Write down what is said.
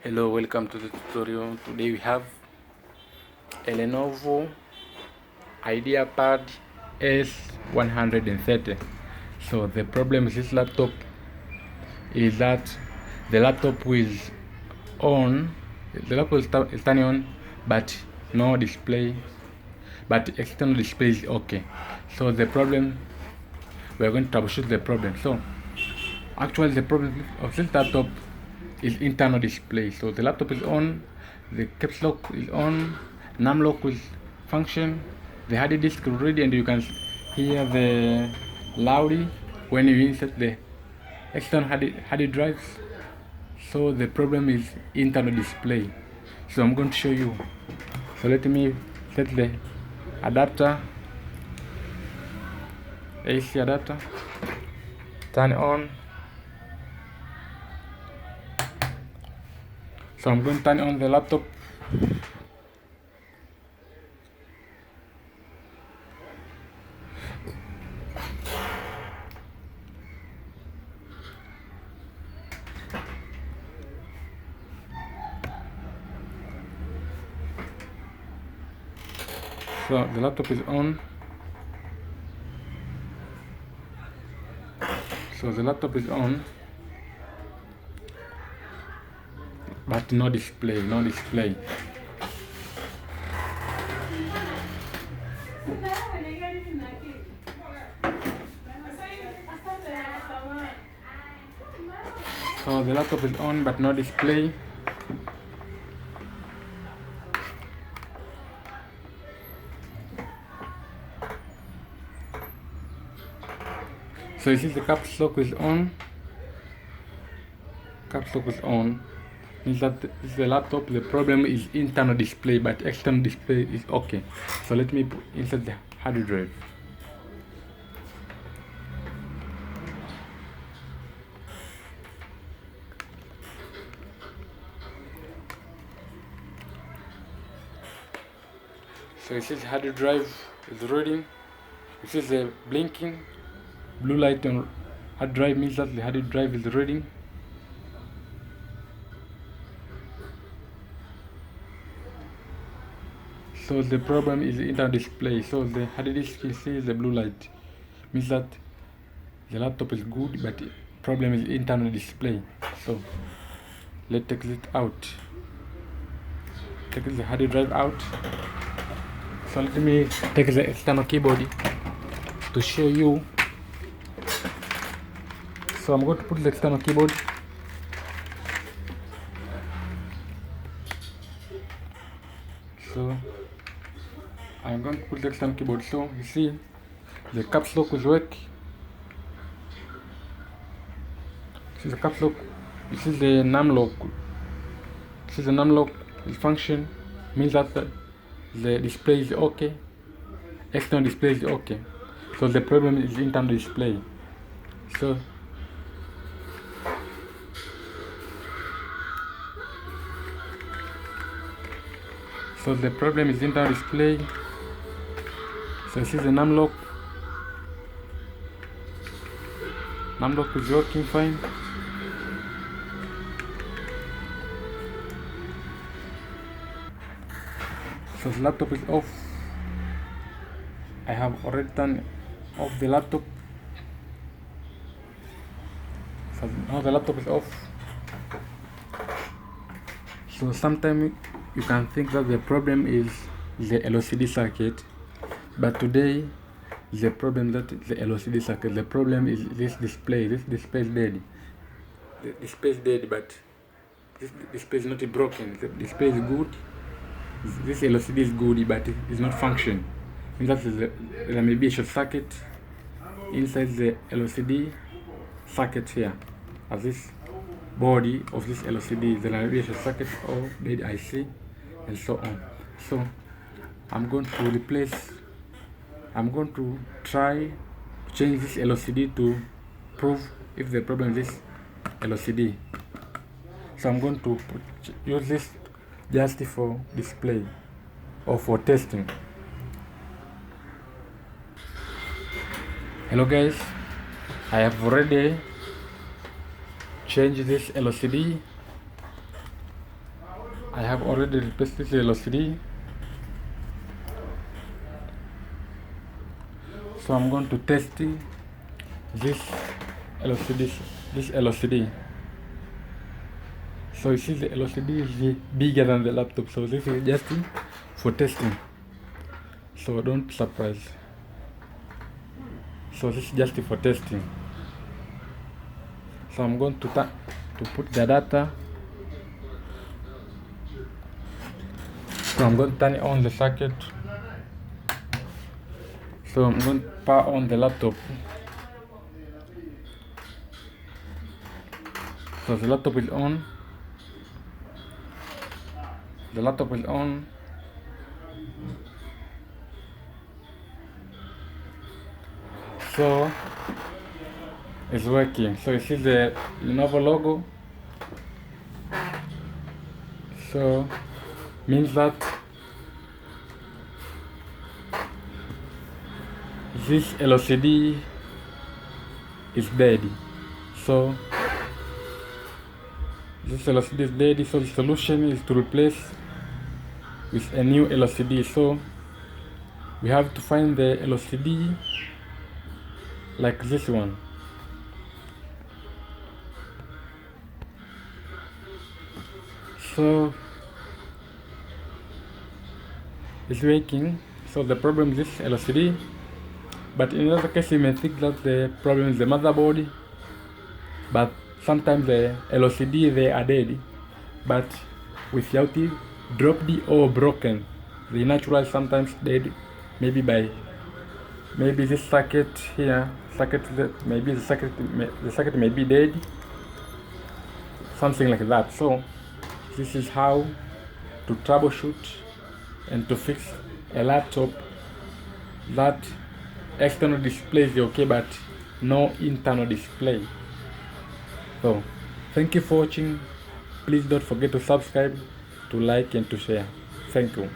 Hello, welcome to the tutorial. Today we have a Lenovo IdeaPad S130. So the problem with this laptop is that the laptop is on, the laptop is turning on, but no display, but external display is okay. So the problem, we are going to troubleshoot the problem. So actually the problem of this laptop is internal display. So the laptop is on, the caps lock is on, num lock will function, the hard disk is ready, and you can hear the loudly when you insert the external hard drives. So the problem is internal display. So I'm going to show you. So let me set the adapter, AC adapter, turn on. So I'm going to turn on the laptop. So the laptop is on. So the laptop is on, but no display, no display. So the laptop is on, but no display. So you see the caps lock is on. Caps lock is on. Means that the laptop, the problem is internal display, but external display is okay. So let me insert the hard drive. So you see the hard drive is reading. You see the blinking blue light on hard drive, means that the hard drive is reading. So the problem is internal display. So the hard disk, you see the blue light, means that the laptop is good, but the problem is internal display. So let's take it out. Take the hard drive out. So let me take the external keyboard to show you. So I'm going to put the external keyboard. So I'm going to put the external keyboard. So you see the caps lock will work. See the caps lock. You see the num lock. See the num lock will function, means that the display is okay. External display is okay. So the problem is internal display. So the problem is internal display. So this is the num lock. Num lock is working fine. So the laptop is off. I have already turned off the laptop. So now the laptop is off. So sometimes you can think that the problem is the LCD circuit, but today the problem that the LCD circuit, the problem is this display. This display is dead. The display is dead, but this display is not broken. The display is good. This LCD is good, but it is not functioning. Means that there may be a short circuit inside the LCD circuit here, as this body of this LCD. There may be a short circuit or dead IC, and so on. So I'm going to try to change this LCD to prove if the problem is this LCD. So I'm going to use this just for display or for testing. Hello guys, I have already changed this LCD. I have already replaced this LCD, so I'm going to test this LCD. So you see the LCD is bigger than the laptop, so this is just for testing, so don't surprise. So this is just for testing. So I'm going to put the data. So I'm going to turn on the circuit. So I'm going to power on the laptop. So the laptop is on. The laptop is on. So it's working. So you see the Lenovo logo. So means that this LCD is dead. So this LCD is dead. So the solution is to replace with a new LCD. So we have to find the LCD like this one. So it's working. So the problem is this LCD, but in other case you may think that the problem is the motherboard, but sometimes the LCD they are dead, but without it dropped or broken. The natural sometimes dead, maybe this circuit here, maybe the circuit may be dead, something like that. So this is how to troubleshoot and to fix a laptop that external display is okay but no internal display. So thank you for watching. Please don't forget to subscribe, to like and to share. Thank you.